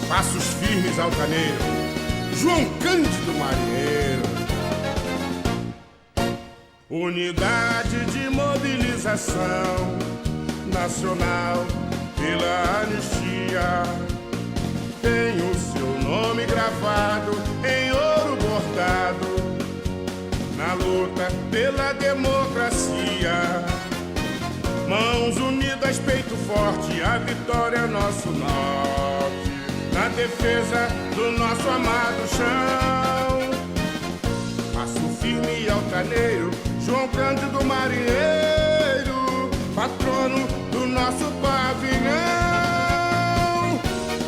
Passos firmes altaneiro, João Cândido Marinheiro. Unidade de mobilização nacional pela anistia. Tem o seu nome gravado em ouro bordado na luta pela democracia. Mãos unidas, peito forte, a vitória é nosso norte. Na defesa do nosso amado chão. Passo firme e altaneiro, João Cândido Marinheiro, patrono do nosso pavilhão.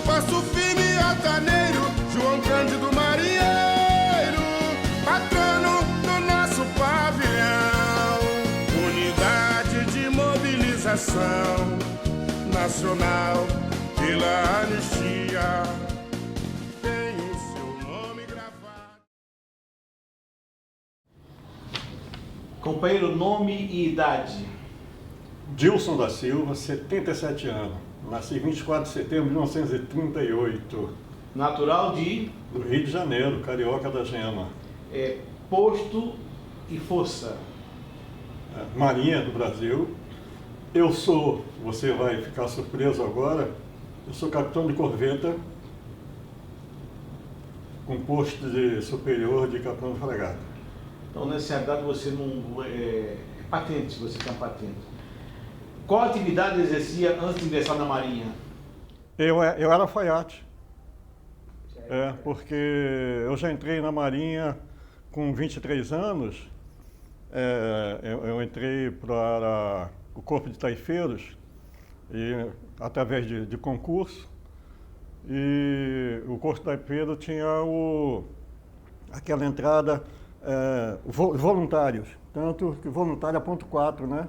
Passo firme e altaneiro, João Cândido Marinheiro, patrono do nosso pavilhão. Unidade de mobilização nacional pela anistia. Tem o seu nome gravado. Companheiro, nome e idade? Dilson da Silva, 77 anos. Nasci 24 de setembro de 1938. Natural de? Do Rio de Janeiro, carioca da Gema. Posto e força? Marinha do Brasil. Eu sou, você vai ficar surpreso agora, eu sou capitão de corveta, com posto de superior de capitão de fragata. Então, nessa realidade, você não é patente, você tem uma patente. Qual atividade exercia antes de ingressar na Marinha? Eu era alfaiate. Porque eu já entrei na Marinha com 23 anos. Eu entrei para o Corpo de Taifeiros, através de concurso, e o Corpo de Taifeiros tinha aquela entrada voluntários, tanto que voluntário é ponto 4, né?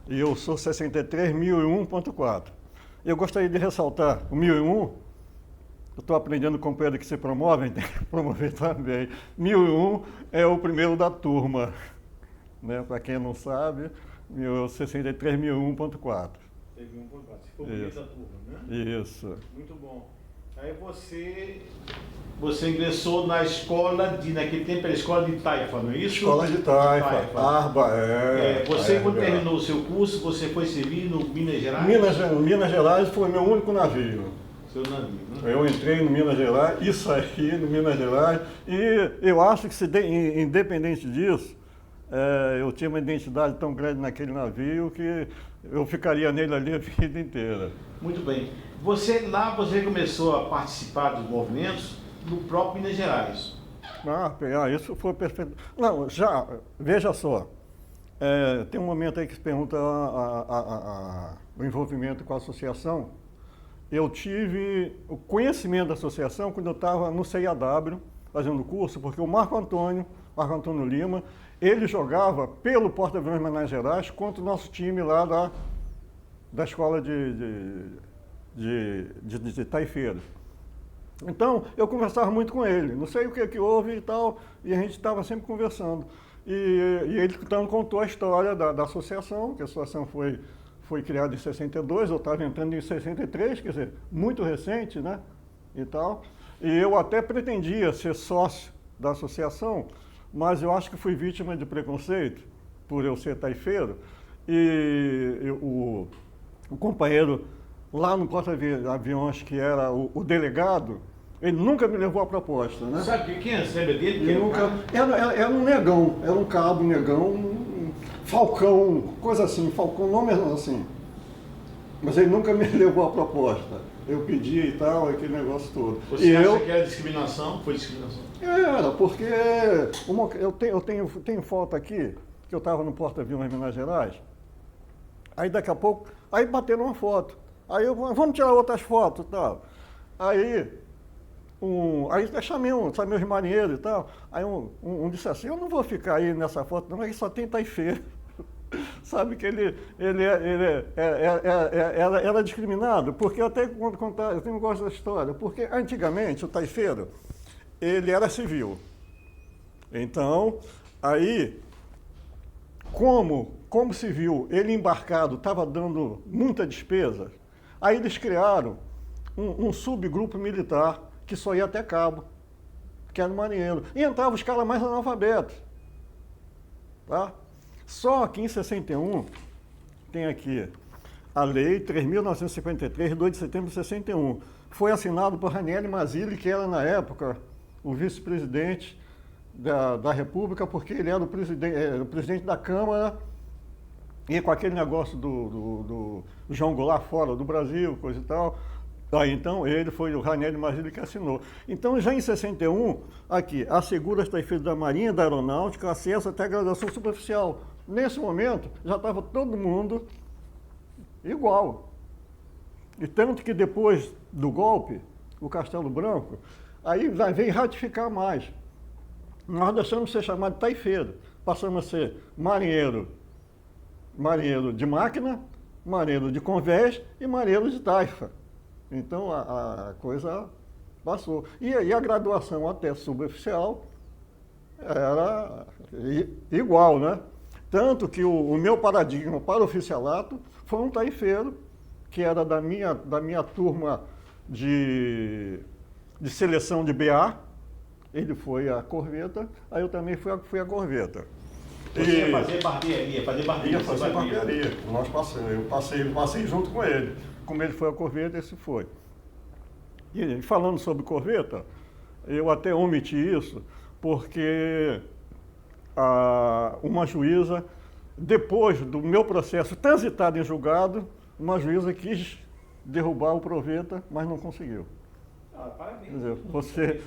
E eu sou 63.001.4. Eu gostaria de ressaltar o 1001, eu estou aprendendo com o companheiro que se promove, tem que promover também. 1001 é o primeiro da turma, né? Para quem não sabe, 63.001.4. 61.4, se for primeiro da turma, né? Isso. Muito bom. Aí você ingressou na escola naquele tempo era escola de Taifa, não é isso? Escola de Taifa, Arba, Você, quando terminou o seu curso, você foi servir no Minas Gerais? Minas Gerais foi meu único navio. Seu navio, né? Eu entrei no Minas Gerais e saí no Minas Gerais, e eu acho que, independente disso, eu tinha uma identidade tão grande naquele navio que eu ficaria nele ali a vida inteira. Muito bem. Você começou a participar dos movimentos no próprio Minas Gerais. Isso foi perfeito. Não, veja só, tem um momento aí que se pergunta o envolvimento com a associação. Eu tive o conhecimento da associação quando eu estava no CIAW, fazendo curso, porque o Marco Antônio Lima, ele jogava pelo Porta-Aviões Minas Gerais contra o nosso time lá da escola de Taifeiros. Então, eu conversava muito com ele, não sei o que houve e tal, e a gente estava sempre conversando. E ele então contou a história da associação, que a associação foi criada em 62, eu estava entrando em 63, quer dizer, muito recente, né, e tal. E eu até pretendia ser sócio da associação, mas eu acho que fui vítima de preconceito, por eu ser taifeiro, e o companheiro lá no porta-aviões, que era o delegado, ele nunca me levou a proposta, né? Sabe quem recebe dele? Era um negão, era um cabo negão, Falcão, coisa assim, Falcão, nome assim. Mas ele nunca me levou a proposta. eu pedi e tal, aquele negócio todo. Você E acha que era discriminação? Foi discriminação? Era, porque eu tenho foto aqui, que eu estava no porta-aviões em Minas Gerais, aí daqui a pouco, aí bateram uma foto. Aí eu, vamos tirar outras fotos e tal. Aí eu chamei os marinheiros e tal. Aí um disse assim, eu não vou ficar aí nessa foto, não, mas só tem taifeiro. Sabe que ele era discriminado, porque eu até quando contar, eu tenho gosto da história, porque antigamente o taifeiro, ele era civil. Então, aí, como civil, ele embarcado estava dando muita despesa, aí eles criaram um subgrupo militar que só ia até cabo, que era o marinheiro. E entravam os caras mais analfabetos. Tá? Só que em 61, tem aqui a Lei 3.953, 2 de setembro de 61. Foi assinado por Ranieri Mazzilli, que era, na época, o vice-presidente da República, porque ele era o presidente da Câmara, e com aquele negócio do João Goulart fora do Brasil, coisa e tal. Aí, então, ele foi o Ranieri Mazzilli que assinou. Então, já em 61, aqui, assegura as taifeiros da Marinha, da Aeronáutica, acesso até a graduação superficial. Nesse momento, já estava todo mundo igual. E tanto que depois do golpe, o Castelo Branco, aí vem ratificar mais. Nós deixamos de ser chamado de taifeiro, passamos a ser marinheiro de máquina, marinheiro de convés e marinheiro de taifa. Então a coisa passou. E aí a graduação até suboficial era igual, né? Tanto que o meu paradigma para o oficialato foi um taifeiro, que era da minha turma de seleção de BA, ele foi a corveta, aí eu também fui a corveta. Você ia fazer barbearia, Ia fazer barbearia. Eu passei junto com ele. Como ele foi a corveta, esse foi. E falando sobre corveta, eu até omiti isso, porque uma juíza, depois do meu processo transitado em julgado, uma juíza quis derrubar o proveta, mas não conseguiu. Parabéns.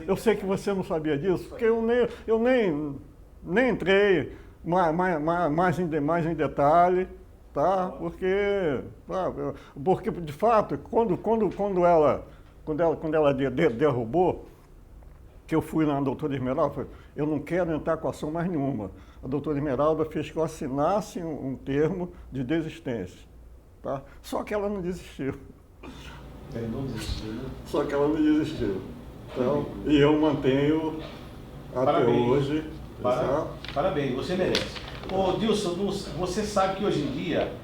Eu sei que você não sabia disso, porque eu nem entrei mais em detalhe, tá? Porque de fato, quando ela derrubou, que eu fui na doutora Esmeralda, eu não quero entrar com ação mais nenhuma. A doutora Esmeralda fez que eu assinasse um termo de desistência, tá? Só que ela não desistiu. Não desistiu, né? Só que ela não desistiu. Então, e eu mantenho até hoje. Parabéns, você merece. Ô Dilson, você sabe que hoje em dia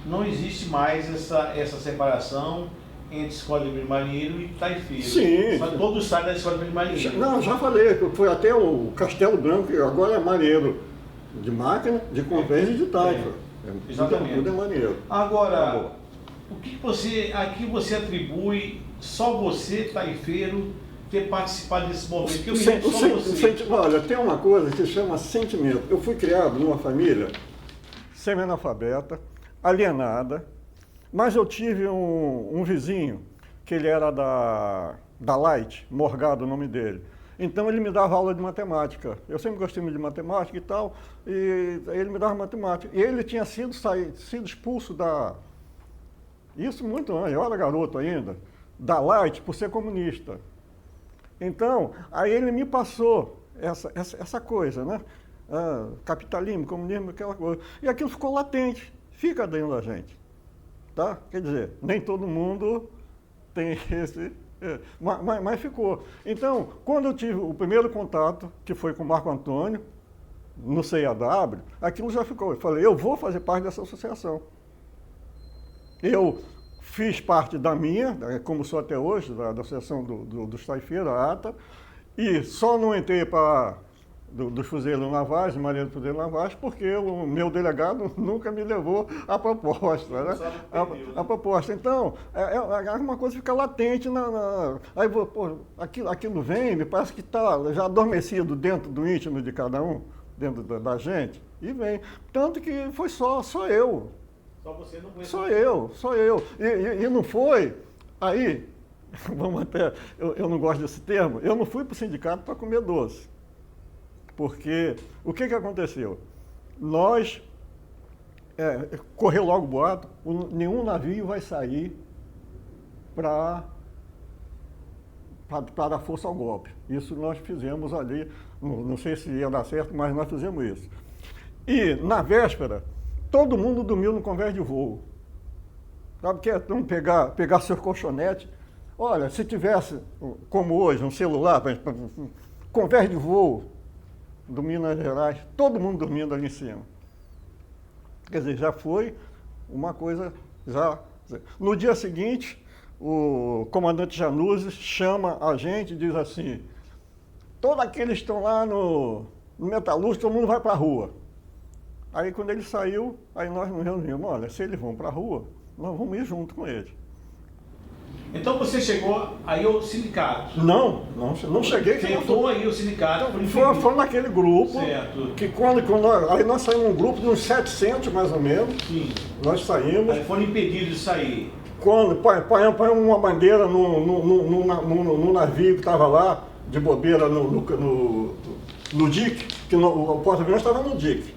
não existe mais essa separação entre escola de marinheiro e taifeiro. Sim. Mas todos saem da escola de marinheiro. Não, já falei, foi até o Castelo Branco, que agora é marinheiro de máquina, de convés e de taifa. Exatamente. Tudo é marinheiro. Agora, o que aqui você atribui só você, taifeiro, ter participado desse movimento? Porque eu me lembro só você. Olha, tem uma coisa que se chama sentimento. Eu fui criado numa família semi-analfabeta, alienada, mas eu tive um vizinho, que ele era da Light, Morgado o nome dele. Então ele me dava aula de matemática. Eu sempre gostei muito de matemática e tal, e ele me dava matemática. E ele tinha sido expulso isso muito antes, eu era garoto ainda, da Light por ser comunista. Então, aí ele me passou essa coisa, né? Capitalismo, comunismo, aquela coisa. E aquilo ficou latente, fica dentro da gente. Tá? Quer dizer, nem todo mundo tem esse... mas ficou. Então, quando eu tive o primeiro contato, que foi com o Marco Antônio, no CIAW, aquilo já ficou. Eu falei, eu vou fazer parte dessa associação. Eu fiz parte da minha, como sou até hoje, da Associação dos Taifeiros, a ATA, e só não entrei para dos fuzileiros navais, marinheiros fuzileiros navais, porque o meu delegado nunca me levou a proposta, né? A proposta. Então, uma coisa fica latente aí, pô, aquilo vem, me parece que está já adormecido dentro do íntimo de cada um, dentro da gente, e vem. Tanto que foi só eu. Só você não conhece. Só eu. E não foi. Aí, vamos até, eu não gosto desse termo, eu não fui para o sindicato para comer doce. Porque o que aconteceu? Nós, correu logo o boato, nenhum navio vai sair para dar força ao golpe. Isso nós fizemos ali, não sei se ia dar certo, mas nós fizemos isso. E, na véspera, todo mundo dormiu no convés de voo. Sabe que é? Então, pegar seu colchonete. Olha, se tivesse, como hoje, um celular, convés de voo do Minas Gerais, todo mundo dormindo ali em cima. Quer dizer, já foi uma coisa, já... No dia seguinte, o comandante Januzzi chama a gente e diz assim, todos aqueles que estão lá no metalúrgico, todo mundo vai para a rua. Aí quando ele saiu, aí nós nos reunimos, olha, se eles vão para a rua, nós vamos ir junto com eles. Então você chegou aí ao sindicato? Não cheguei. Tentou aí o sindicato? Foi naquele grupo, certo. Que quando aí nós saímos um grupo de uns 700 mais ou menos. Sim. Nós saímos. Aí foram impedidos de sair. Quando põe uma bandeira no navio que estava lá, de bobeira no dique, que o porta-aviões estava no dique,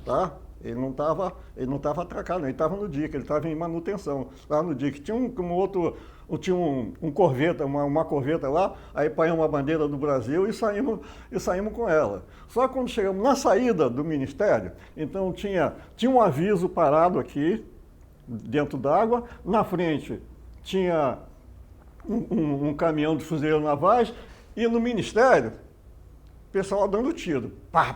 tá? Ele não estava atracado, ele estava no dique, ele estava em manutenção, lá no dique. Tinha um corveta, uma corveta lá, aí põe uma bandeira do Brasil e saímos com ela. Só que quando chegamos na saída do Ministério, então tinha um aviso parado aqui, dentro d'água, na frente tinha um caminhão de fuzileiros navais e no Ministério, o pessoal dando tiro. Pá.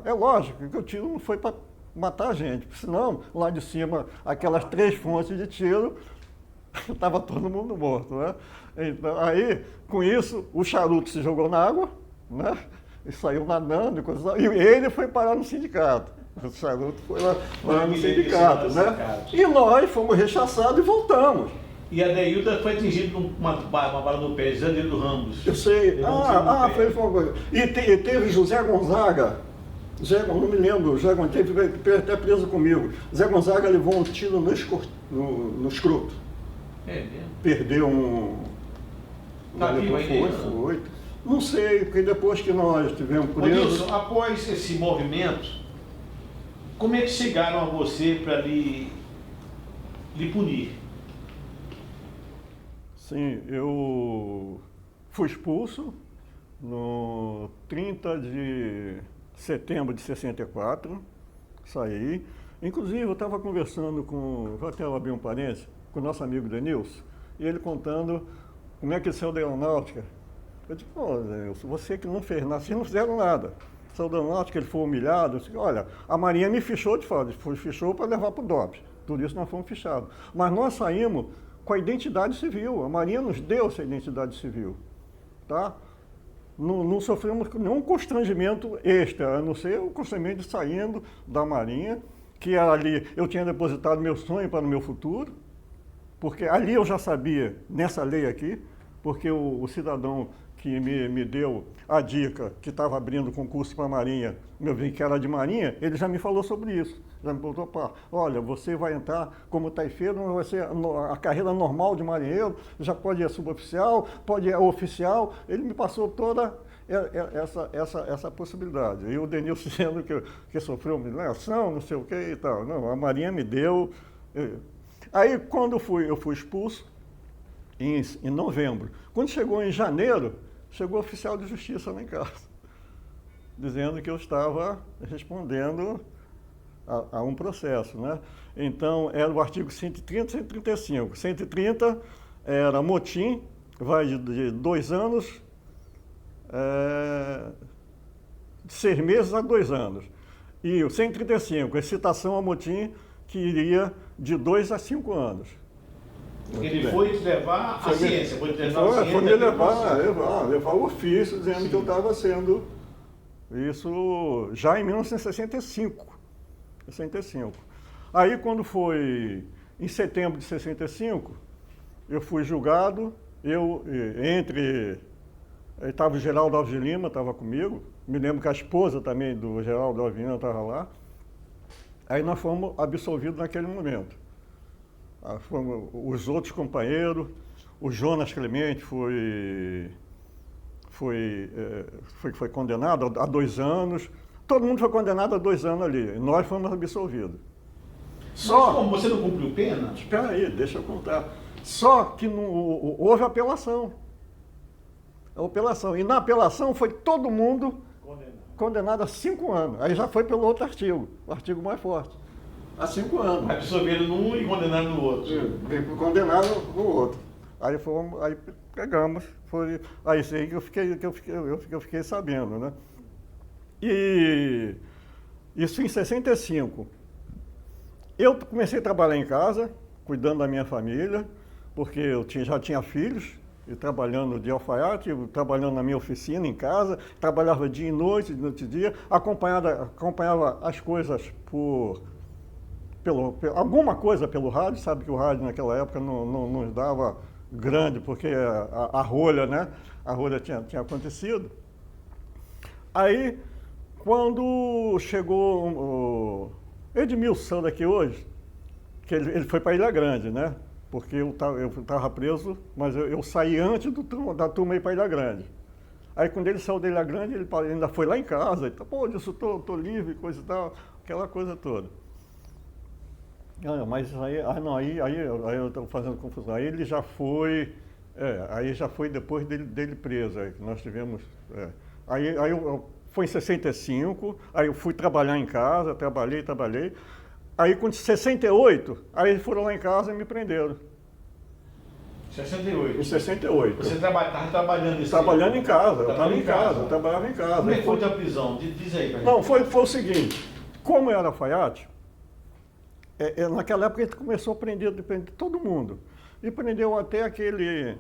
É lógico que o tiro não foi para matar a gente, senão lá de cima, aquelas 3 fontes de tiro, estava todo mundo morto, né? Então, aí, com isso, o charuto se jogou na água, né? E saiu nadando, e ele foi parar no sindicato. O charuto foi lá no sindicato, né? E nós fomos rechaçados e voltamos. E a Deilda foi atingida uma bala no pé, Zandeiro Ramos. Eu sei. Foi uma coisa. E teve José Gonzaga, não me lembro, José Gonzaga teve até preso comigo. Zé Gonzaga levou um tiro no escroto. É mesmo? Perdeu um... Tá vivo ainda? Foi. Não sei, porque depois que nós tivemos presos... Nilson, após esse movimento, como é que chegaram a você para lhe punir? Sim, eu fui expulso no 30 de setembro de 64, saí. Inclusive, eu estava conversando vou até abrir um parênteses, com o nosso amigo Denilson, e ele contando como é que ele saiu da aeronáutica. Eu disse, pô, Denilson, você que não fez nada, vocês não fizeram nada. Saiu da aeronáutica, ele foi humilhado. Eu disse, olha, a Marinha me fichou de fora, fichou para levar para o DOPS. Tudo isso nós fomos fichados. Mas nós saímos com a identidade civil, a Marinha nos deu essa identidade civil, tá? Não sofremos nenhum constrangimento extra, a não ser o constrangimento de saindo da Marinha, que era ali, eu tinha depositado meu sonho para o meu futuro, porque ali eu já sabia, nessa lei aqui, porque o cidadão que me deu a dica, que estava abrindo concurso para a Marinha, meu bem, que era de Marinha, ele já me falou sobre isso. Já me perguntou, olha, você vai entrar como taifeiro, vai ser a carreira normal de marinheiro, já pode ir suboficial, pode ir oficial. Ele me passou toda essa possibilidade. E o Denilson dizendo que sofreu humilhação, não sei o que e tal. Não, a Marinha me deu. Aí, quando eu fui expulso, em novembro. Quando chegou em janeiro, chegou o oficial de justiça lá em casa, dizendo que eu estava respondendo a um processo, né? Então, era o artigo 130 e 135. 130 era motim, vai de 2 anos, de 6 meses a 2 anos. E o 135, excitação a motim, que iria de 2 a 5 anos. Ele foi te levar à ciência, foi me levar o ofício, dizendo Sim. que eu estava sendo isso já em 1965. Aí, quando foi em setembro de 65, eu fui julgado, estava o Geraldo Alves de Lima, estava comigo, me lembro que a esposa também do Geraldo Alves de Lima estava lá, aí nós fomos absolvidos naquele momento. Os outros companheiros, o Jonas Clemente foi condenado a 2 anos. Todo mundo foi condenado a 2 anos ali. Nós fomos absolvidos. Mas como você não cumpriu pena? Espera aí, deixa eu contar. Só que houve apelação. A apelação. E na apelação foi todo mundo condenado a 5 anos. Aí já foi pelo outro artigo, o artigo mais forte. A 5 anos. Absolveram num e condenaram no outro. Condenaram no outro. Aí pegamos. Aí isso aí que eu fiquei sabendo, né? E isso em 65. Eu comecei a trabalhar em casa, cuidando da minha família, porque eu já tinha filhos, e trabalhando de alfaiate, trabalhando na minha oficina em casa, trabalhava dia e noite dia, acompanhava as coisas alguma coisa pelo rádio, sabe que o rádio naquela época não nos dava grande, porque a rolha, né? A rolha tinha acontecido. Aí, quando chegou o Edmilson daqui hoje, que ele foi para Ilha Grande, né? Porque eu estava preso, mas eu saí antes da turma ir para Ilha Grande. Aí quando ele saiu da Ilha Grande, ele ainda foi lá em casa, e pô, disso tô livre, coisa e tal, aquela coisa toda. Mas aí eu estou fazendo confusão. Aí ele já foi, aí já foi depois dele preso, aí que nós tivemos. Aí foi em 65, aí eu fui trabalhar em casa, trabalhei. Aí, com 68, aí eles foram lá em casa e me prenderam. 68? Em 68. Você estava trabalhando Trabalhando em casa, eu trabalhava em casa. Como é que foi a prisão? Diz aí pra gente. Não, foi o seguinte, como eu era alfaiate, naquela época a gente começou a prender todo mundo. E prendeu até aquele,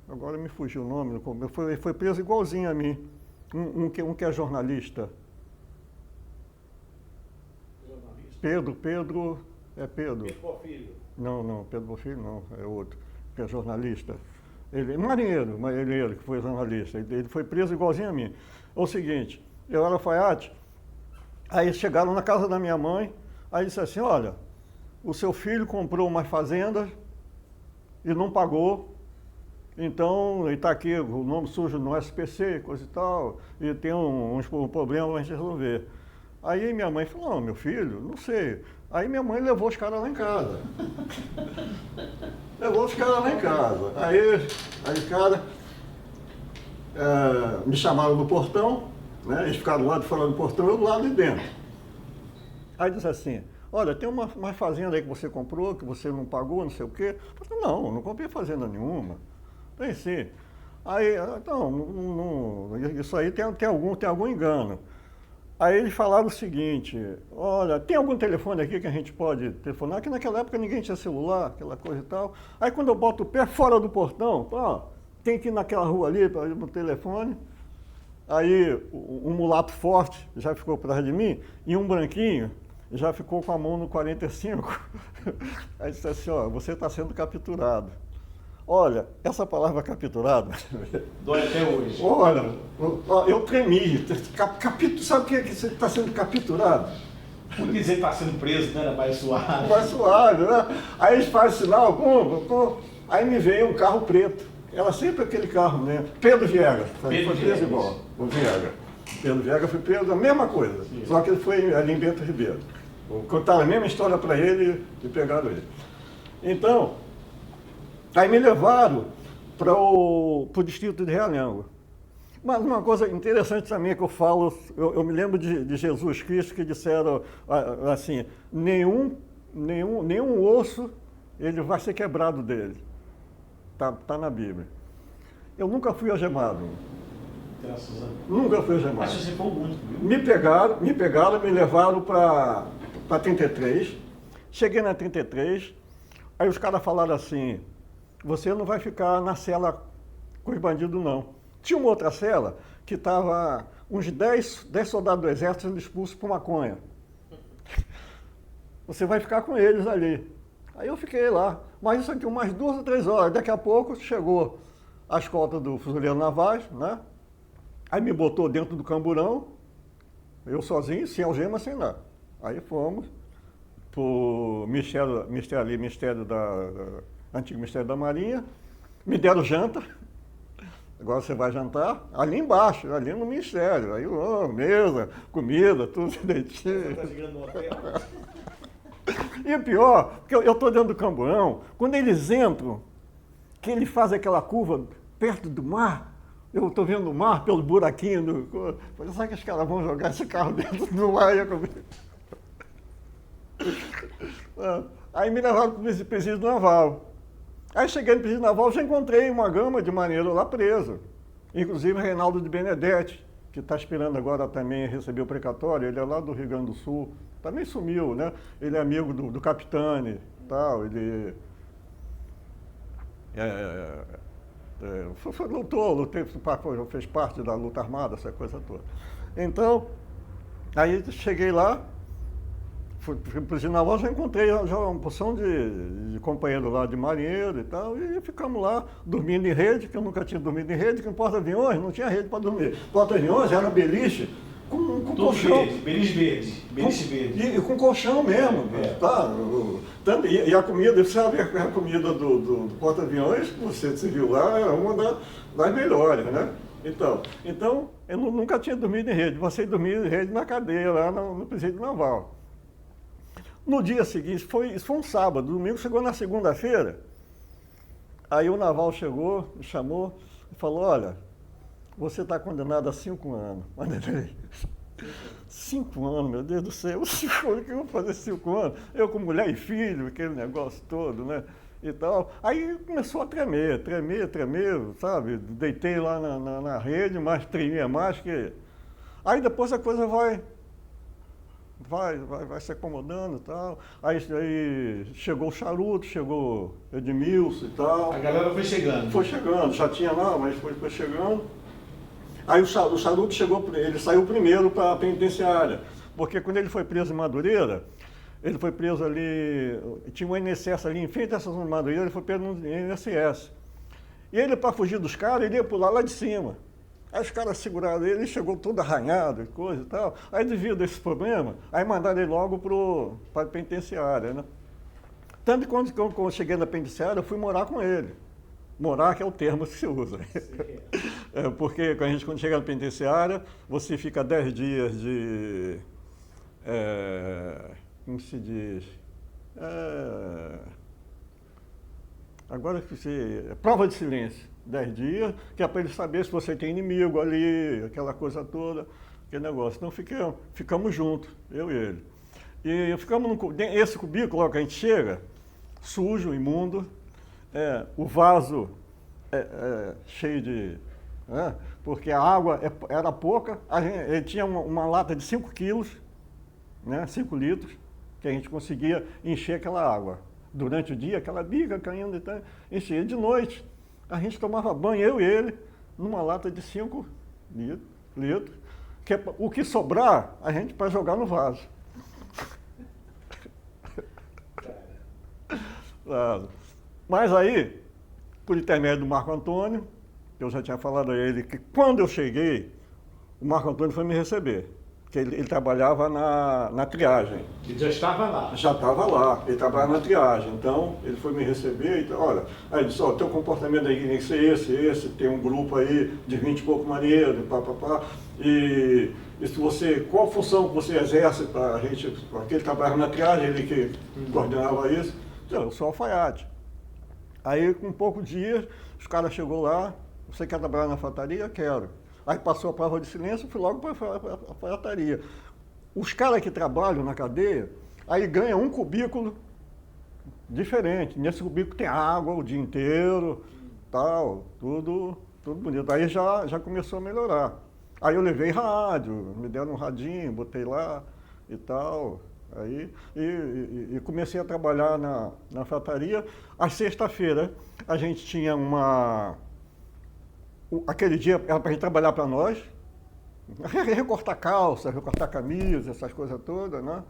agora me fugiu o nome, foi preso igualzinho a mim, um que é jornalista. Pedro. Pedro Porfírio. Não, Pedro Porfírio não, é outro, que é jornalista. Ele é marinheiro, que foi jornalista. Ele foi preso igualzinho a mim. É o seguinte, eu era alfaiate, aí chegaram na casa da minha mãe, aí disse assim, olha, o seu filho comprou umas fazendas e não pagou, então ele está aqui, o nome sujo no SPC, coisa e tal, e tem uns problemas para a gente resolver. Aí minha mãe falou, não, meu filho, não sei. Aí minha mãe levou os caras lá em casa. Aí os caras me chamaram no portão, né? Eles ficaram lá de fora do portão e eu do lado de dentro. Aí disse assim, olha, tem uma fazenda aí que você comprou, que você não pagou, não sei o quê. Eu falei, não comprei fazenda nenhuma. Tem sim. Aí, então, isso aí tem algum engano. Aí eles falaram o seguinte, olha, tem algum telefone aqui que a gente pode telefonar? Que naquela época ninguém tinha celular, aquela coisa e tal. Aí quando eu boto o pé fora do portão, tem que ir naquela rua ali para ir no telefone. Aí um mulato forte já ficou por trás de mim e um branquinho já ficou com a mão no 45. Aí disse assim, você está sendo capturado. Olha, essa palavra capturado... Dói até hoje. Olha, eu tremi. Sabe o que é que você está sendo capturado? Por dizer que está sendo preso, né? Mais suave. Mais suave, né? Aí eles fazem sinal, aí me veio um carro preto. Era sempre aquele carro, né? Pedro Viega. Foi preso igual, o Viega. Pedro Viega foi preso, a mesma coisa. Sim. Só que ele foi ali em Bento Ribeiro. Contaram a mesma história para ele e pegaram ele. Então... Aí me levaram para o distrito de Realengo. Mas uma coisa interessante também que eu falo, eu me lembro de Jesus Cristo que disseram assim, nenhum osso ele vai ser quebrado dele. Tá na Bíblia. Eu nunca fui algemado. Graças a Deus. Nunca fui algemado. Mas você foi muito. Me pegaram, me levaram para 33. Cheguei na 33, aí os caras falaram assim, você não vai ficar na cela com os bandidos, não. Tinha uma outra cela que estava uns 10 soldados do exército sendo expulsos por maconha. Você vai ficar com eles ali. Aí eu fiquei lá. Mas isso aqui, umas 2 ou 3 horas. Daqui a pouco chegou a escolta do fuzileiro Navaz, né? Aí me botou dentro do camburão, eu sozinho, sem algema, sem nada. Aí fomos pro Ministério antigo Ministério da Marinha, me deram janta. Agora você vai jantar ali embaixo, ali no Ministério. Aí, mesa, comida, tudo direitinho. Você tá chegando no hotel? E o pior, porque eu estou dentro do Camburão, quando eles entram, que ele faz aquela curva perto do mar, eu estou vendo o mar pelo buraquinho do... Falei, será que os caras vão jogar esse carro dentro do mar? Aí me levaram para o presídio naval. Aí cheguei no presídio naval, já encontrei uma gama de marinheiro lá preso. Inclusive Reinaldo de Benedetti, que está esperando agora também receber o precatório, ele é lá do Rio Grande do Sul. Também sumiu, né? Ele é amigo do Capitani, tal, ele... lutou, fez parte da luta armada, essa coisa toda. Então, aí cheguei lá, fui para o naval, já encontrei já uma porção de companheiros lá de marinheiro e tal, e ficamos lá dormindo em rede, que eu nunca tinha dormido em rede, que em porta-aviões não tinha rede para dormir. Porta-aviões era beliche com colchão. Beliche verde. E com colchão mesmo, tá? E a comida, você sabe, a comida do porta-aviões, você viu lá, é uma das melhores, né? Então, eu nunca tinha dormido em rede, você dormia em rede na cadeia, lá no presídio naval. No dia seguinte, isso foi um sábado, domingo chegou na segunda-feira, aí o naval chegou, me chamou e falou, olha, você está condenado a 5 anos. 5 anos, meu Deus do céu, o que eu vou fazer 5 anos? Eu com mulher e filho, aquele negócio todo, né? E tal. Aí começou a tremer, sabe? Deitei lá na rede, mas tremia mais que... Aí depois a coisa vai se acomodando e tal. Aí chegou o Charuto, chegou Edmilson e tal. A galera foi chegando. Foi chegando, já tinha lá, mas foi chegando. Aí o Charuto ele saiu primeiro para a penitenciária, porque quando ele foi preso em Madureira, ele foi preso ali, tinha um INSS ali em frente a essa zona de Madureira, ele foi preso no INSS. E ele, para fugir dos caras, ele ia pular lá de cima. Aí os caras seguraram ele chegou todo arranhado e coisa e tal. Aí devido a esse problema, aí mandaram ele logo para a penitenciária, né? Tanto que quando eu cheguei na penitenciária, eu fui morar com ele. Morar, que é o termo que se usa. Porque quando chega na penitenciária, você fica 10 dias de... como se diz? Agora que você... Prova de silêncio. 10 dias, que é para ele saber se você tem inimigo ali, aquela coisa toda, aquele negócio. Então ficamos juntos, eu e ele. E ficamos esse cubículo, logo que a gente chega, sujo, imundo, o vaso cheio de... porque a água era pouca, ele tinha uma lata de 5 quilos, né, 5 litros, que a gente conseguia encher aquela água. Durante o dia, aquela bica caindo e tal, enchia. De noite, a gente tomava banho, eu e ele, numa lata de 5 litros, que o que sobrar, a gente para jogar no vaso. Mas aí, por intermédio do Marco Antônio, eu já tinha falado a ele que quando eu cheguei, o Marco Antônio foi me receber, porque ele trabalhava na triagem. Ele já estava lá? Já estava lá, ele trabalhava na triagem, então ele foi me receber, então, olha, aí ele disse, ó, teu comportamento aí tem que ser esse, tem um grupo aí de 20 e pouco marinheiros, e se você, qual função que você exerce para a gente, porque ele trabalhava na triagem, ele que coordenava isso, então, eu sou alfaiate. Aí, com poucos dias, os caras chegou lá, você quer trabalhar na alfaiataria? Quero. Aí passou a prova de silêncio, fui logo para a alfaiataria. Os caras que trabalham na cadeia, aí ganham um cubículo diferente. Nesse cubículo tem água o dia inteiro, tal, tudo bonito. Aí já começou a melhorar. Aí eu levei rádio, me deram um radinho, botei lá e tal. Aí, e comecei a trabalhar na alfaiataria. Às sexta-feira, a gente tinha aquele dia era para a gente trabalhar para nós, recortar calça, recortar camisa, essas coisas todas, né?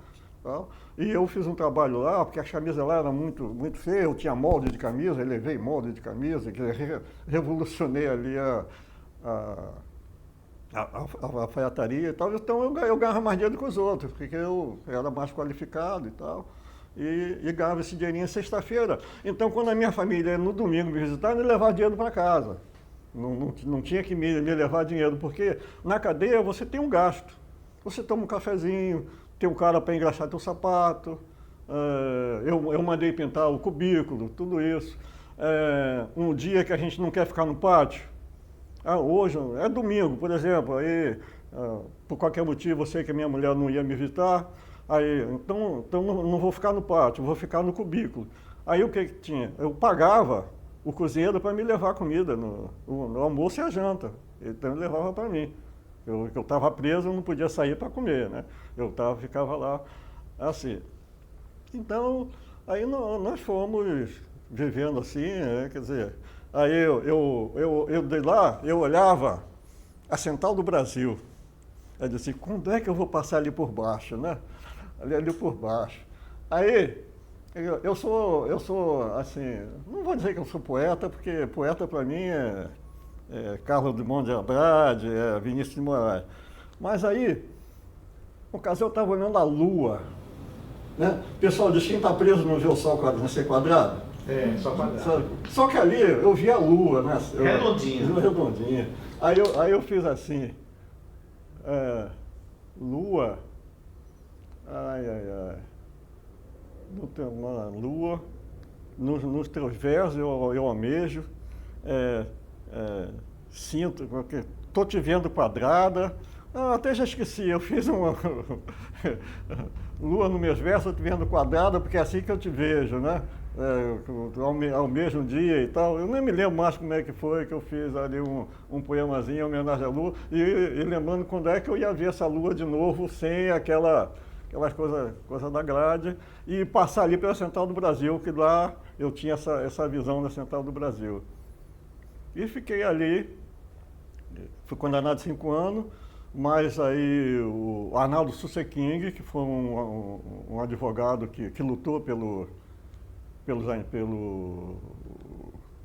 E eu fiz um trabalho lá, porque as camisas lá eram muito feias, eu tinha molde de camisa, eu levei molde de camisa, que revolucionei ali a alfaiataria e tal, então eu ganhava mais dinheiro que os outros, porque eu era mais qualificado e tal. e ganhava esse dinheirinho sexta-feira. Então, quando a minha família ia no domingo me visitar, eu levava dinheiro para casa. Não tinha que me levar dinheiro, porque na cadeia você tem um gasto. Você toma um cafezinho, tem um cara para engraxar teu sapato, eu mandei pintar o cubículo, tudo isso. Um dia que a gente não quer ficar no pátio, hoje é domingo, por exemplo, aí por qualquer motivo eu sei que a minha mulher não ia me visitar, aí, então não vou ficar no pátio, vou ficar no cubículo. Aí o que tinha? Eu pagava o cozinheiro para me levar comida no almoço e a janta, então ele levava para mim. Eu estava preso, eu não podia sair para comer, né? Ficava lá assim. Então, aí nós fomos vivendo assim, né? Quer dizer, aí de lá, eu olhava a Central do Brasil. Eu disse, quando é que eu vou passar ali por baixo, né? Ali por baixo. Aí, eu sou, assim, não vou dizer que eu sou poeta, porque poeta para mim é Carlos Drummond de Andrade, Vinícius de Moraes. Mas aí, no caso, eu estava olhando a lua, né? O pessoal diz que quem está preso não vê o sol nascer quadrado. Só quadrado. Só que ali eu vi a lua, né? Redondinha. Redondinha. Aí eu fiz assim, lua, lua, nos teus versos eu almejo, sinto, estou te vendo quadrada, até já esqueci, eu fiz uma lua nos meus versos, eu te vendo quadrada, porque é assim que eu te vejo, né? Ao mesmo dia e tal. Eu nem me lembro mais como é que foi que eu fiz ali um poemazinho em homenagem à lua, e lembrando quando é que eu ia ver essa lua de novo, sem aquelas coisas da grade, e passar ali pela Central do Brasil, que lá eu tinha essa visão da Central do Brasil. E fiquei ali, fui condenado a 5 anos, mas aí o Arnaldo Suseking, que foi um advogado que lutou pelos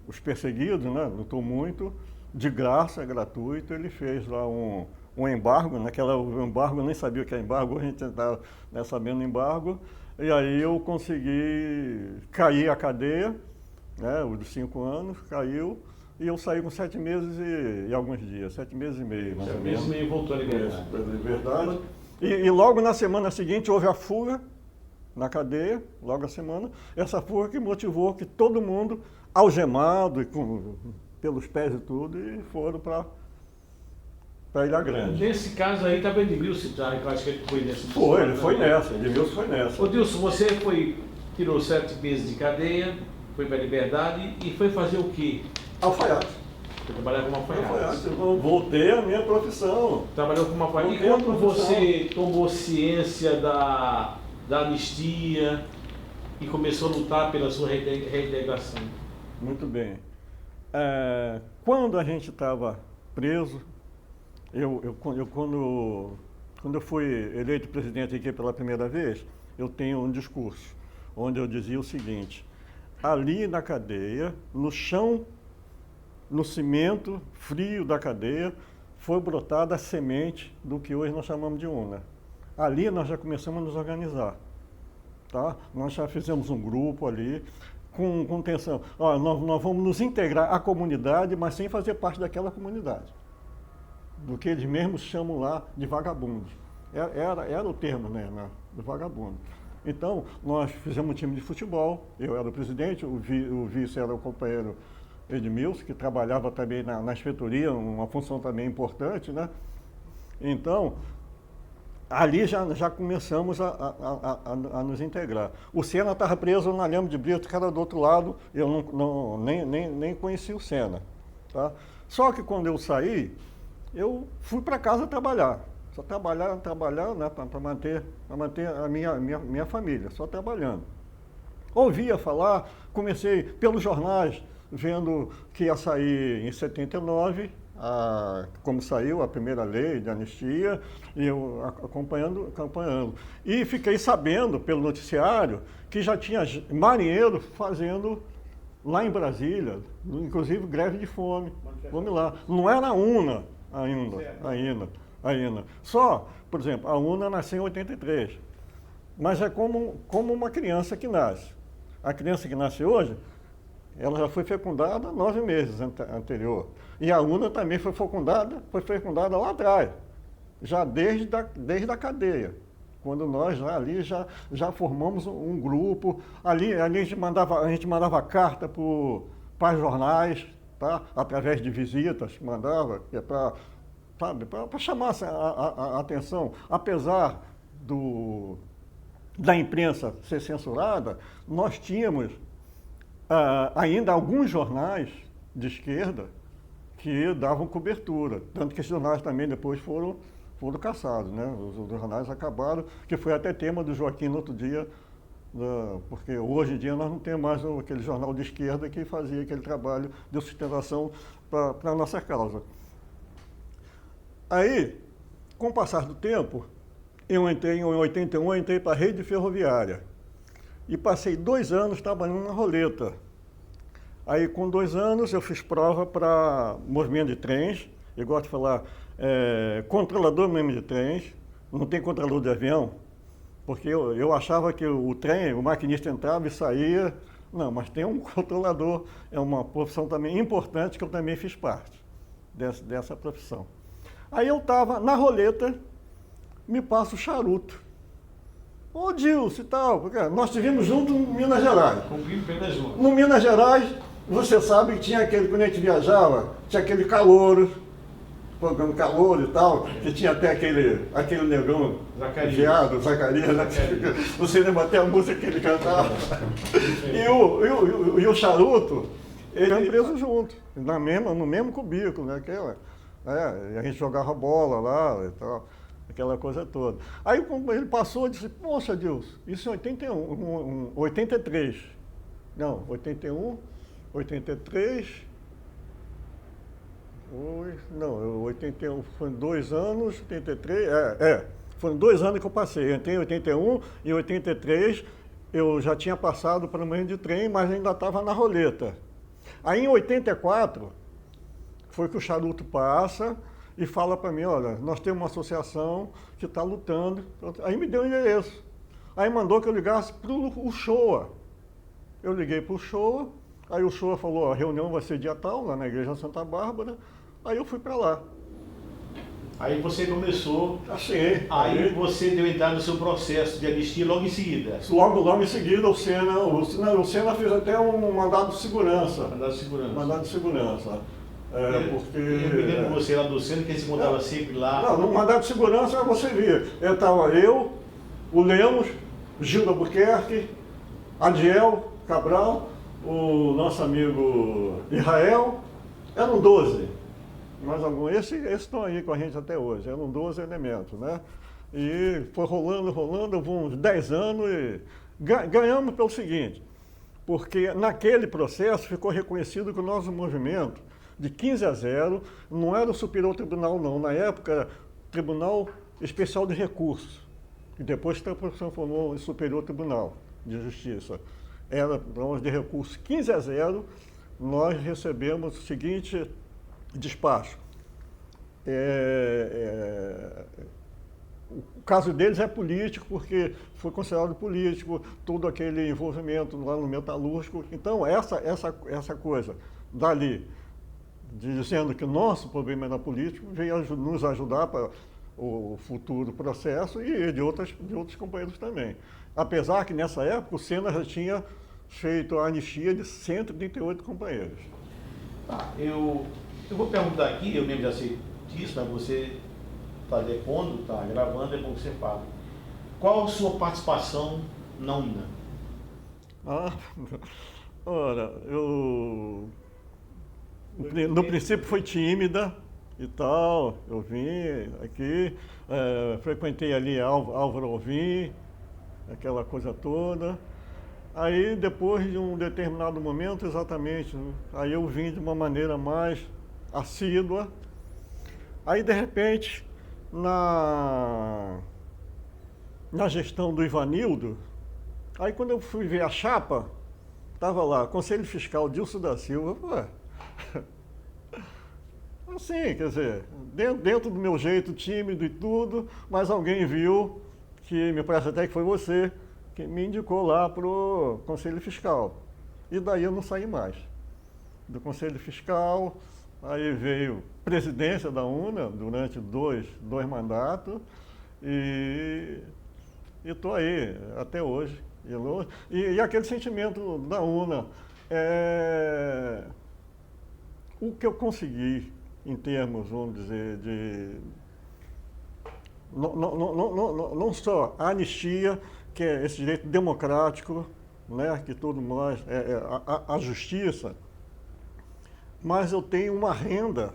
os perseguidos, né? Lutou muito, de graça, gratuito, ele fez lá um embargo, o embargo eu nem sabia o que é embargo, a gente estava sabendo embargo, e aí eu consegui cair a cadeia, né? O dos 5 anos, caiu, e eu saí com 7 meses e alguns dias, 7 meses e meio, mais ou menos. 7 meses e meio voltou a liberdade. E logo na semana seguinte houve a fuga na cadeia, logo a semana, essa fuga que motivou que todo mundo, algemado, pelos pés e tudo, e foram para Ilha Grande. Nesse caso aí estava Edmilson, eu acho que ele foi nessa. Ele foi nessa, Edmilson foi nessa. Ô Dilson, você tirou 7 meses de cadeia, foi para a liberdade e foi fazer o quê? Alfaiate. Foi trabalhar como alfaiate. Eu voltei à minha profissão. Trabalhou como alfaiate. E quando você tomou ciência da anistia e começou a lutar pela sua reintegração? Muito bem. Quando a gente estava preso, quando eu fui eleito presidente aqui pela primeira vez, eu tenho um discurso onde eu dizia o seguinte: ali na cadeia, no chão, no cimento frio da cadeia, foi brotada a semente do que hoje nós chamamos de UNA. Ali nós já começamos a nos organizar, tá? Nós já fizemos um grupo ali, com intenção, nós vamos nos integrar à comunidade, mas sem fazer parte daquela comunidade, do que eles mesmos chamam lá de vagabundo. Era o termo, né, do vagabundo. Então, nós fizemos um time de futebol, eu era o presidente, o vice era o companheiro Edmilson, que trabalhava também na inspetoria, uma função também importante, né? Então, ali já começamos a nos integrar. O Senna estava preso na Lemos de Brito, que era do outro lado, eu nem conhecia o Senna, tá? Só que quando eu saí, eu fui para casa trabalhar. Só trabalhar, né, para manter a minha família, só trabalhando. Ouvia falar, comecei pelos jornais, vendo que ia sair em 79, como saiu a primeira lei de anistia, e eu acompanhando. E fiquei sabendo pelo noticiário que já tinha marinheiro fazendo lá em Brasília, inclusive greve de fome. Vamos lá. Não era a UNA ainda. Só, por exemplo, a UNA nasceu em 83. Mas é como uma criança que nasce. A criança que nasce hoje, ela já foi fecundada 9 meses anterior. E a Una também foi fecundada lá atrás, já desde a cadeia. Quando nós já formamos um grupo, ali a gente mandava carta para jornais, tá? Através de visitas, mandava, para chamar a atenção. Apesar da imprensa ser censurada, nós tínhamos ainda alguns jornais de esquerda que davam cobertura, tanto que esses jornais também depois foram caçados, né? Os jornais acabaram, que foi até tema do Joaquim no outro dia, porque hoje em dia nós não temos mais aquele jornal de esquerda que fazia aquele trabalho de sustentação para a nossa causa. Aí, com o passar do tempo, em 81, eu entrei para a rede ferroviária e passei 2 anos trabalhando na roleta. Aí, com 2 anos, eu fiz prova para movimento de trens. Eu gosto de falar controlador mesmo de trens. Não tem controlador de avião, porque eu achava que o trem, o maquinista entrava e saía. Não, mas tem um controlador. É uma profissão também importante que eu também fiz parte dessa profissão. Aí eu estava na roleta, me passa o charuto. Ô Dilson e tal, porque nós estivemos juntos em Minas Gerais. Cumprimos pena junto. No Minas Gerais, você sabe que tinha quando a gente viajava, tinha aquele calouro, programa calor e tal, que tinha até aquele negão, Zacarias, né? Você lembra até a música que ele cantava. E o charuto, ele era preso junto, no mesmo cubículo, né? A gente jogava bola lá e tal. Aquela coisa toda. Aí quando ele passou, eu disse, poxa, Dilson, isso em 83. Não, 81, 83. Não, 81, foram 2 anos, 83, foram 2 anos que eu passei. Eu entrei em 81 e em 83 eu já tinha passado para o meio de trem, mas ainda estava na roleta. Aí em 84, foi que o charuto passa e fala para mim, olha, nós temos uma associação que está lutando. Aí me deu o endereço. Aí mandou que eu ligasse para o Shoa. Eu liguei para o Shoa, aí o Shoa falou, a reunião vai ser dia tal, lá na Igreja Santa Bárbara. Aí eu fui para lá. Aí você começou, assim, aí você deu entrada no seu processo de anistia logo em seguida. Logo em seguida o Senna fez até um mandado de segurança. Mandado de segurança. Porque eu me lembro de você lá do centro, que ele se encontrava sempre lá. Não, no mandado de segurança você via. Estava o Lemos, Gildo Albuquerque, Adiel Cabral, o nosso amigo Israel. Eram 12. Mais alguns. Esses estão aí com a gente até hoje. Eram 12 elementos, né? E foi rolando, uns 10 anos e ganhamos pelo seguinte, porque naquele processo ficou reconhecido que o nosso movimento de 15-0, não era o Superior Tribunal não, na época era Tribunal Especial de Recursos, que depois se transformou em Superior Tribunal de Justiça. Era Tribunal de Recursos 15-0, nós recebemos o seguinte despacho. O caso deles é político, porque foi considerado político, todo aquele envolvimento lá no metalúrgico. Então, essa coisa dali, dizendo que o nosso problema era político, veio nos ajudar para o futuro processo e de outros companheiros também. Apesar que nessa época o Senna já tinha feito a anistia de 138 companheiros. Tá, eu vou perguntar aqui, eu mesmo já sei disso, mas você está depondo, está gravando, é bom que você fale. Qual a sua participação na UNA? Ora, no princípio foi tímida e tal, eu vim aqui, frequentei ali Álvaro Alvim, aquela coisa toda. Aí depois de um determinado momento, exatamente, aí eu vim de uma maneira mais assídua. Aí de repente, na gestão do Ivanildo, aí quando eu fui ver a chapa, estava lá, Conselho Fiscal Dilson da Silva, assim, quer dizer, dentro do meu jeito tímido e tudo, mas alguém viu que me parece até que foi você que me indicou lá para o Conselho Fiscal. E daí eu não saí mais. Do Conselho Fiscal, aí veio presidência da UNA durante dois mandatos e estou aí até hoje. E aquele sentimento da UNA, o que eu consegui em termos, vamos dizer, de não só a anistia, que é esse direito democrático, né, que todo nós, a justiça, mas eu tenho uma renda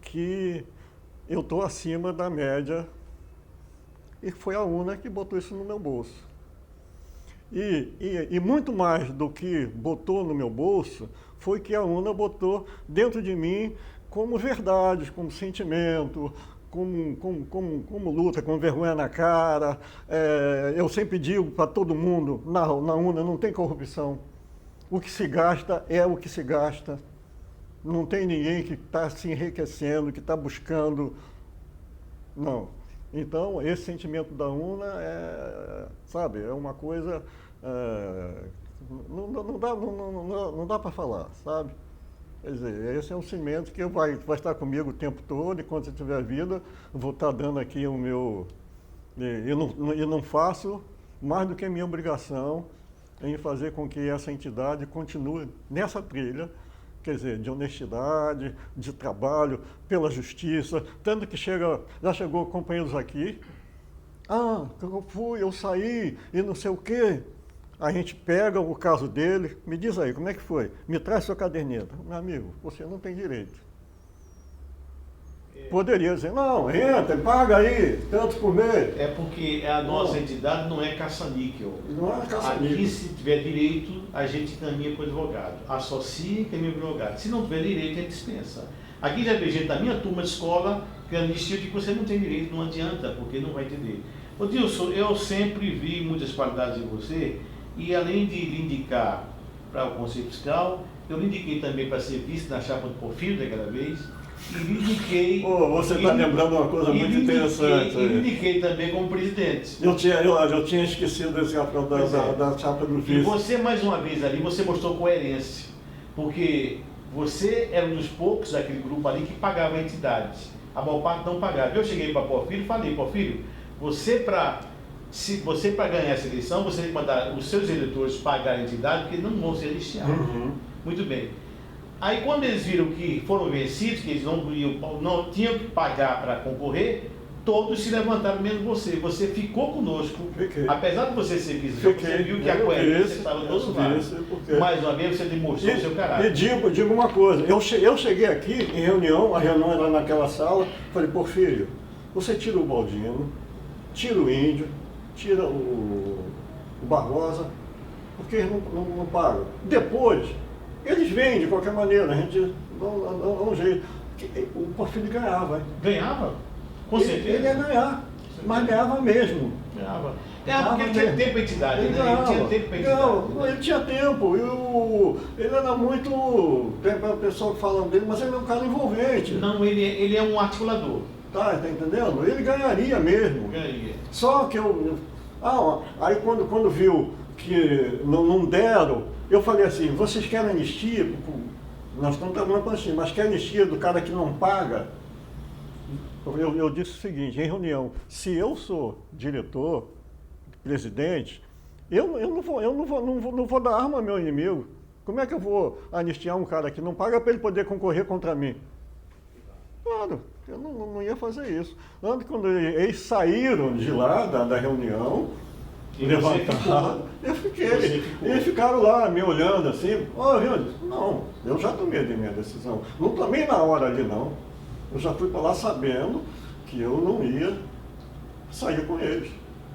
que eu estou acima da média e foi a UNA que botou isso no meu bolso. E muito mais do que botou no meu bolso, foi que a UNA botou dentro de mim como verdade, como sentimento, como luta, com vergonha na cara. Eu sempre digo para todo mundo, na UNA não tem corrupção. O que se gasta é o que se gasta. Não tem ninguém que está se enriquecendo, que está buscando. Não. Então, esse sentimento da UNA sabe, é uma coisa... não dá para falar, sabe? Quer dizer, esse é um sentimento que vai estar comigo o tempo todo, e quando eu tiver vida, eu vou estar dando aqui o meu... Eu não faço mais do que a minha obrigação em fazer com que essa entidade continue nessa trilha, quer dizer, de honestidade, de trabalho, pela justiça, tanto que já chegou companheiros aqui, eu saí e não sei o quê. A gente pega o caso dele, me diz aí, como é que foi? Me traz sua caderneta. Meu amigo, você não tem direito. Poderia dizer, não, entra, paga aí, tanto por mês. É porque a nossa entidade não é caça-níquel. Não é caça-níquel. Aqui, se tiver direito, a gente caminha para o advogado. Associa e caminha para o advogado. Se não tiver direito, a gente dispensa. Aqui já veio gente da minha turma de escola que anistia de que você não tem direito, não adianta, porque não vai entender. Ô Dilson, eu sempre vi muitas qualidades em você, e além de lhe indicar para o Conselho Fiscal, eu lhe indiquei também para ser vice na chapa do Porfírio daquela vez, e lhe indiquei... você está lembrando uma coisa muito interessante. E lhe indiquei também como presidente. Eu tinha esquecido desse papel da chapa do vice. E você, mais uma vez ali, você mostrou coerência, porque você era um dos poucos daquele grupo ali que pagava a entidade. A maior parte não pagava. Eu cheguei para Porfírio e falei, Porfírio, se você para ganhar essa eleição, você tem que mandar os seus eleitores pagar a entidade, porque não vão ser anistiados. Muito bem. Aí quando eles viram que foram vencidos, que eles não tinham que pagar para concorrer, todos se levantaram, menos você. Você ficou conosco. Fiquei. Apesar de você ser vice, você viu que a coerência estava do nosso lado. Mais uma vez você demonstrou o seu caráter. E digo uma coisa, eu cheguei aqui em reunião, a reunião era naquela sala, falei, Porfírio, você tira o Baldino, tira o Índio, tira o Barbosa, porque eles não pagam. Depois, eles vêm de qualquer maneira, a gente dá um jeito. O Porfírio ganhava. Ganhava? Com certeza. Ele ia ganhar, mas ganhava mesmo. Ganhava. Porque ele tinha tempo para entidade, ele tinha tempo para entidade. Não, ele tinha tempo. Ele era muito... Tem o pessoal falando dele, mas ele é um cara envolvente. Não, ele é um articulador. Tá entendendo? Ele ganharia mesmo. Ganharia. Só que aí quando viu que não deram, eu falei assim, vocês querem anistia? Nós estamos trabalhando para anistia, mas quer anistia do cara que não paga? Eu disse o seguinte, em reunião, se eu sou diretor, presidente, eu não vou dar arma ao meu inimigo. Como é que eu vou anistiar um cara que não paga para ele poder concorrer contra mim? Claro, eu não ia fazer isso. Tanto quando eles saíram de lá, da reunião, levantaram, eu fiquei. Eles ficaram lá me olhando assim, não, eu já tomei a minha decisão. Não tomei na hora ali não. Eu já fui para lá sabendo que eu não ia sair com eles.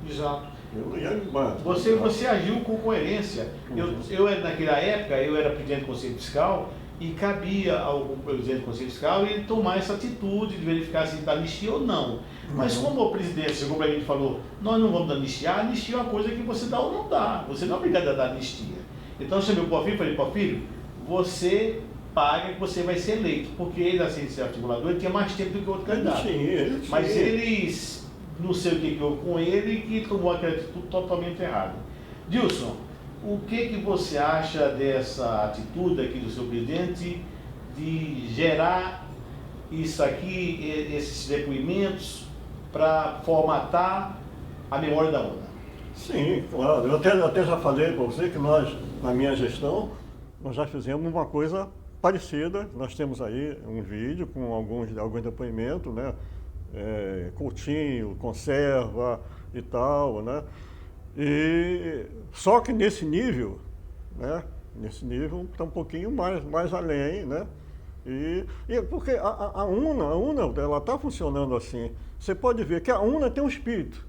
Exato. Eu não ia embora. Você agiu com coerência. Naquela época, eu era presidente do Conselho Fiscal e cabia ao presidente do Conselho Fiscal ele tomar essa atitude de verificar se está anistia ou não. Mas como o presidente chegou para a gente e falou, nós não vamos anistiar, anistia é uma coisa que você dá ou não dá. Você não é obrigado a dar anistia. Então eu chamei o Porfírio e falei, Porfírio, você paga que você vai ser eleito, porque ele, assim, ser articulador, ele tinha mais tempo do que o outro candidato. Mas eles não sei o que houve com ele e que tomou aquela atitude totalmente errada. Dilson, o que você acha dessa atitude aqui do seu presidente de gerar isso aqui, esses depoimentos, para formatar a memória da UNA? Sim, claro. Eu até já falei para você que nós, na minha gestão, nós já fizemos uma coisa parecida. Nós temos aí um vídeo com alguns depoimentos, né? Coutinho, Conserva e tal, né? E só que nesse nível, né? Nesse nível está um pouquinho mais além, né? E porque a UNA, ela está funcionando assim. Você pode ver que a UNA tem um espírito.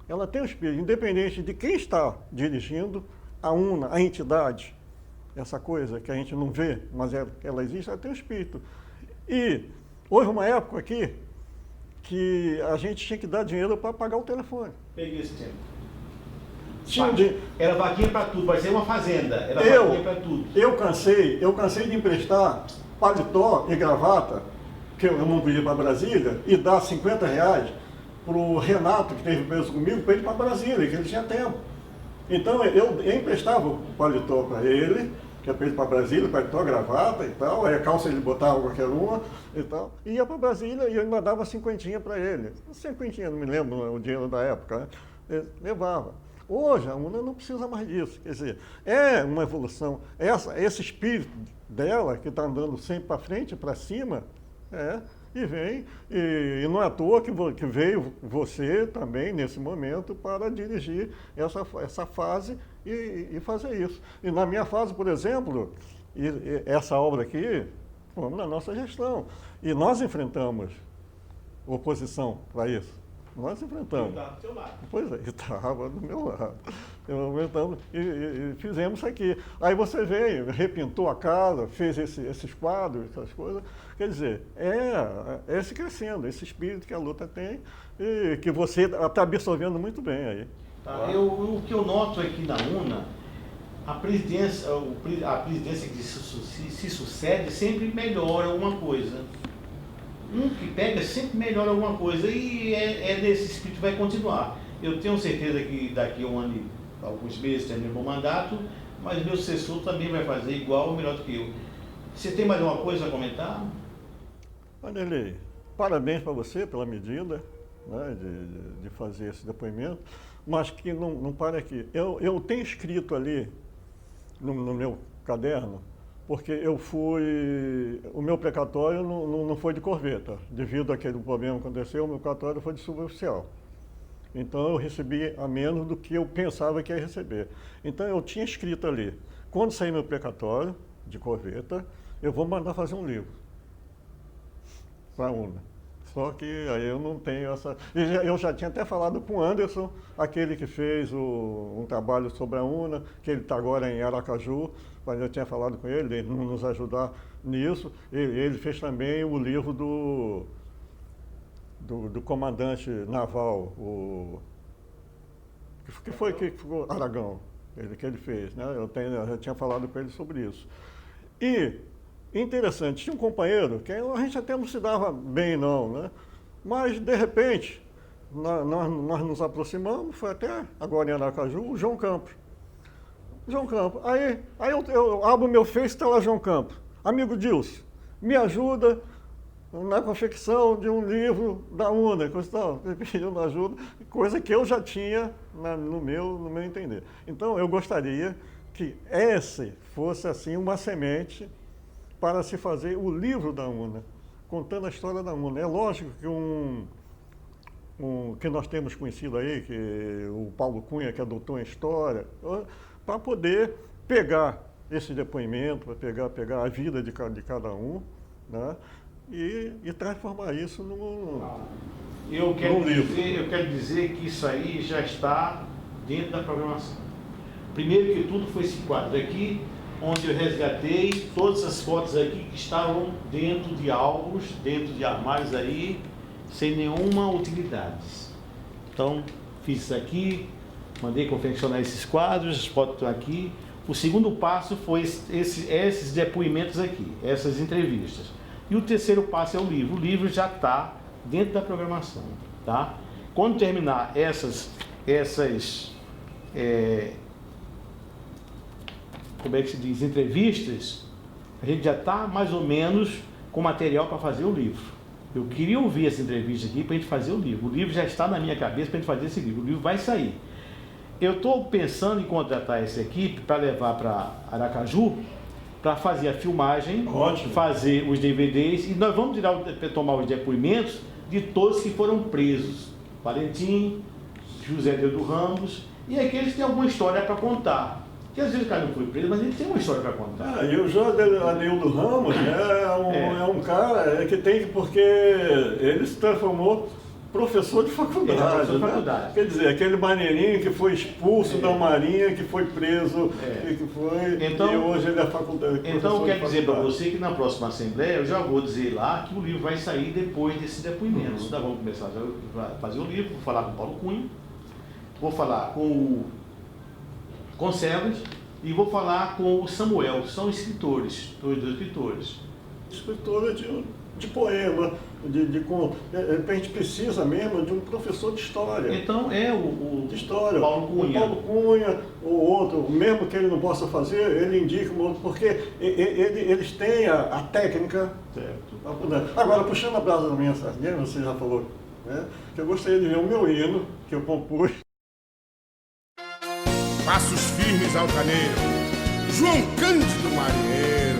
Ela tem um espírito, independente de quem está dirigindo, a UNA, a entidade, essa coisa que a gente não vê, mas ela existe, ela tem um espírito. E houve uma época aqui que a gente tinha que dar dinheiro para pagar o telefone. Peguei esse tempo. Era vaquinha para tudo, vai ser uma fazenda, era vaquinha para tudo. Eu cansei de emprestar paletó e gravata, que eu não podia ir para Brasília, e dar R$50 para o Renato, que teve preso comigo, para ele ir para Brasília, que ele tinha tempo. Então eu emprestava o paletó para ele, que é para ele ir para Brasília, paletó, gravata e tal, aí a calça ele botava qualquer uma e tal, e ia para Brasília e eu ainda dava R$50 para ele. R$50, não me lembro o dinheiro da época, né? Ele levava. Hoje a UNA não precisa mais disso, quer dizer, é uma evolução. Esse espírito dela, que está andando sempre para frente, para cima, e vem, e não é à toa que veio você também, nesse momento, para dirigir essa fase e fazer isso. E na minha fase, por exemplo, essa obra aqui, fomos na nossa gestão. E nós enfrentamos oposição para isso. Nós enfrentamos. Ele estava do seu lado. Pois é, estava do meu lado. Enfrentamos e fizemos isso aqui. Aí você veio, repintou a casa, fez esses quadros, essas coisas. Quer dizer, é esse crescendo, esse espírito que a luta tem e que você está absorvendo muito bem aí. Tá. O que eu noto aqui na UNA, a presidência que se sucede sempre melhora alguma coisa. Um que pega sempre melhora alguma coisa e desse espírito que vai continuar. Eu tenho certeza que daqui a um ano, alguns meses, termina o mandato, mas meu sucessor também vai fazer igual ou melhor do que eu. Você tem mais alguma coisa a comentar? Vanderlei, parabéns para você pela medida, né, de fazer esse depoimento, mas que não para aqui. Eu tenho escrito ali no meu caderno, porque o meu precatório não foi de corveta, devido àquele problema que aconteceu, o meu precatório foi de suboficial. Então eu recebi a menos do que eu pensava que ia receber. Então eu tinha escrito ali, quando sair meu precatório de corveta, eu vou mandar fazer um livro para a UNA. Só que aí eu não tenho essa... Eu já tinha até falado com o Anderson, aquele que fez um trabalho sobre a UNA, que ele está agora em Aracaju, mas eu tinha falado com ele nos ajudar nisso. Ele fez também o livro do comandante naval, que ficou Aragão, que ele fez, né? Eu tinha falado com ele sobre isso. E interessante, tinha um companheiro que a gente até não se dava bem não, né? Mas de repente nós nos aproximamos, foi até agora em Aracaju, o João Campos. Aí eu abro o meu Face, está lá João Campos. Amigo Dilson, me ajuda na confecção de um livro da UNA, pedindo ajuda, coisa que eu já tinha no meu entender. Então eu gostaria que esse fosse assim uma semente para se fazer o livro da UNA, contando a história da UNA. É lógico que que nós temos conhecido aí, que o Paulo Cunha, que é doutor em História, para poder pegar esse depoimento, para pegar a vida de cada um, né, e transformar isso num livro. Eu quero dizer que isso aí já está dentro da programação. Primeiro que tudo foi esse quadro aqui, onde eu resgatei todas as fotos aqui que estavam dentro de álbuns, dentro de armários aí, sem nenhuma utilidade. Então, fiz isso aqui, mandei confeccionar esses quadros, as fotos estão aqui. O segundo passo foi esses depoimentos aqui, essas entrevistas. E o terceiro passo é o livro. O livro já está dentro da programação, tá? quando terminar essas como é que se diz, entrevistas, a gente já está mais ou menos com material para fazer o livro. Eu queria ouvir essa entrevista aqui para a gente fazer o livro. O livro já está na minha cabeça para a gente fazer esse livro. O livro vai sair. Eu estou pensando em contratar essa equipe para levar para Aracaju, para fazer a filmagem, Ótimo. fazer os DVDs, e nós vamos tomar os depoimentos de todos que foram presos. Valentim, José Dedo Ramos, e aqueles que têm alguma história para contar. Porque às vezes o cara não foi preso, mas ele tem uma história para contar. E o José Dedo Ramos é um cara que tem, porque ele se transformou professor de faculdade. Professor de né? faculdade. Quer dizer, aquele maneirinho que foi expulso da Marinha, que foi preso, e hoje ele é faculdade. Então eu quero dizer para você que na próxima Assembleia eu já vou dizer lá que o livro vai sair depois desses depoimentos. Nós vamos começar a fazer o livro, vou falar com o Paulo Cunha, vou falar com o Conservas e vou falar com o Samuel, que são escritores, dois escritores. Escritora de poema, a gente precisa mesmo de um professor de história. Então de história. Paulo Cunha. O Paulo Cunha, o outro, mesmo que ele não possa fazer, ele indica um outro, porque eles têm a técnica. Certo. Agora, puxando a brasa da minha sardinha, você já falou, né, que eu gostaria de ver o meu hino, que eu compus. Passos firmes altaneiro, João Cândido Marinheiro.